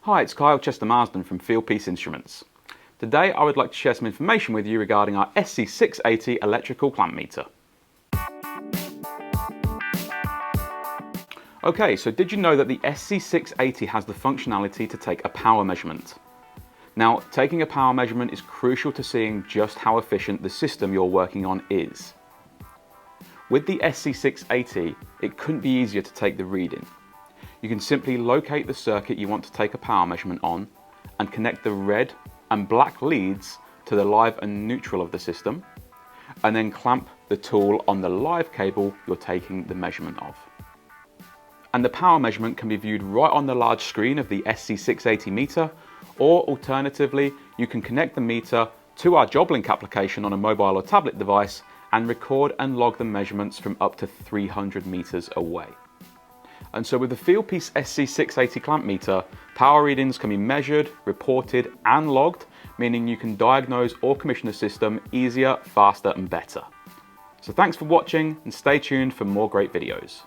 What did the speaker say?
Hi, it's Kyle Chester Marsden from Fieldpiece Instruments. Today I would like to share some information with you regarding our SC680 electrical clamp meter. Okay, so did you know that the SC680 has the functionality to take a power measurement? Now, taking a power measurement is crucial to seeing just how efficient the system you're working on is. With the SC680, it couldn't be easier to take the reading. You can simply locate the circuit you want to take a power measurement on and connect the red and black leads to the live and neutral of the system, and then clamp the tool on the live cable you're taking the measurement of. And the power measurement can be viewed right on the large screen of the SC680 meter, or alternatively, you can connect the meter to our JobLink application on a mobile or tablet device and record and log the measurements from up to 300 meters away. And so with the Fieldpiece SC680 clamp meter, power readings can be measured, reported and logged, meaning you can diagnose or commission the system easier, faster and better. So thanks for watching and stay tuned for more great videos.